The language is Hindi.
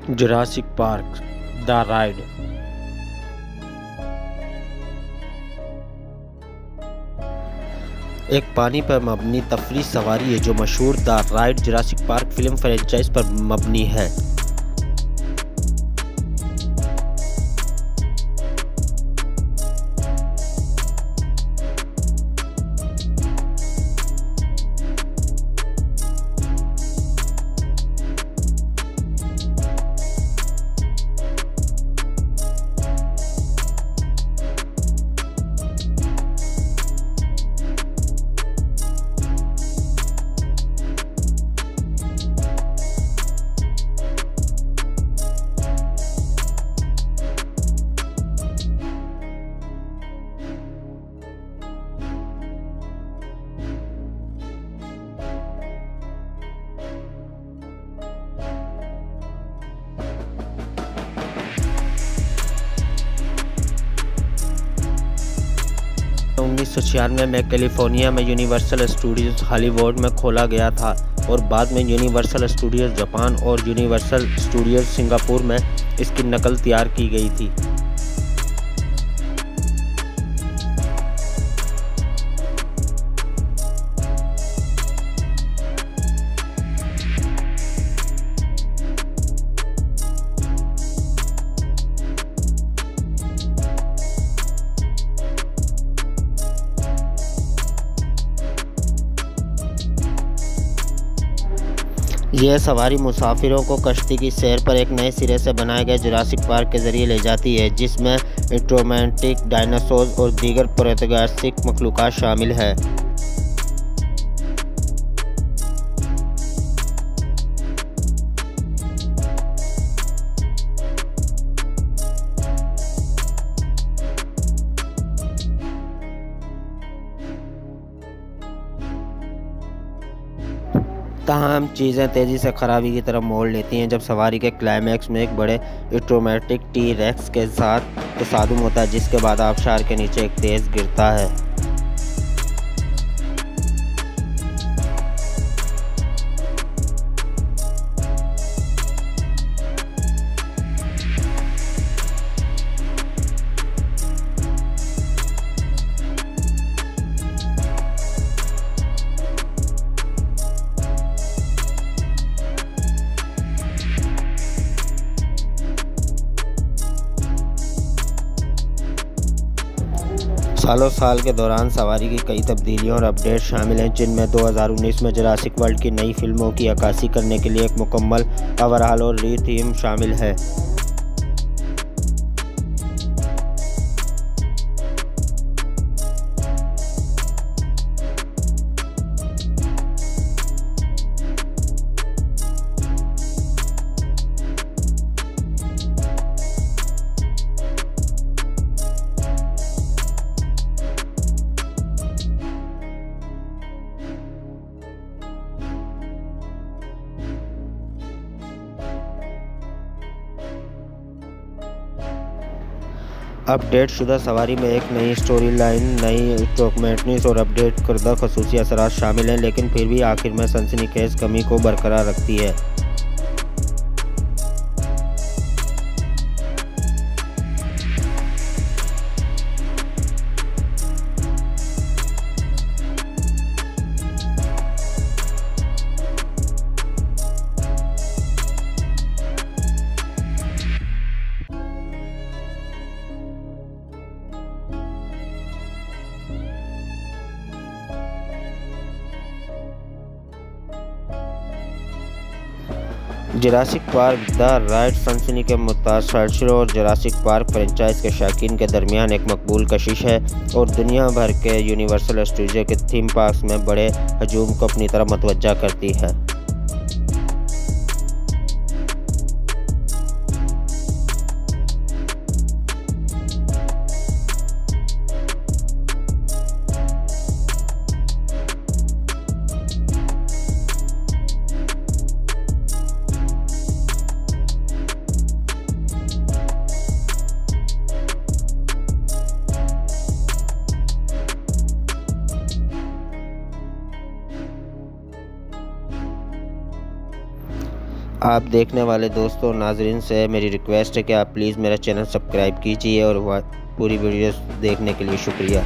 Jurassic park the ride. एक पानी पर मबनी तफरीह सवारी है जो मशहूर the ride Jurassic park film franchise पर मबनी है। उन्नीस सौ 96 में कैलिफोर्निया में यूनिवर्सल स्टूडियोज हॉलीवुड में खोला गया था और बाद में यूनिवर्सल स्टूडियोज जापान और यूनिवर्सल स्टूडियोज सिंगापुर में इसकी नकल तैयार की गई थी। यह सवारी मुसाफिरों को कश्ती की सैर पर एक नए सिरे से बनाए गए जुरासिक पार्क के जरिए ले जाती है, जिसमें एंट्रोमैटिक डायनासोर और दीगर प्रागैतिहासिक मखलूक़ात शामिल है। तमाम चीज़ें तेज़ी से खराबी की तरफ मोड़ लेती हैं जब सवारी के क्लाइमैक्स में एक बड़े एट्रोमैटिक टी रेक्स के साथ तसादुम होता है, जिसके बाद आबशार के नीचे एक तेज़ गिरता है। सालों साल के दौरान सवारी की कई तब्दीलियां और अपडेट शामिल हैं, जिनमें 2019 में जुरासिक वर्ल्ड की नई फिल्मों की अक्कासी करने के लिए एक मुकम्मल ओवरहॉल और री-थीम शामिल है। अपडेट शुदा सवारी में एक नई स्टोरी लाइन, नई डॉक्यूमेंट्रीज और अपडेट करदा खसूसी असरात शामिल हैं, लेकिन फिर भी आखिर में सनसनीखेज कमी को बरकरार रखती है। जुरासिक पार्क द राइड सनसनी के मुतासर्रों और जुरासिक पार्क फ्रेंचाइज के शौकीन के दरमियान एक मकबूल कशिश है और दुनिया भर के यूनिवर्सल स्टूडियो के थीम पार्क्स में बड़े हजूम को अपनी तरफ मतवज्जा करती है। आप देखने वाले दोस्तों नाजरीन से मेरी रिक्वेस्ट है कि आप प्लीज़ मेरा चैनल सब्सक्राइब कीजिए और पूरी वीडियोस देखने के लिए शुक्रिया।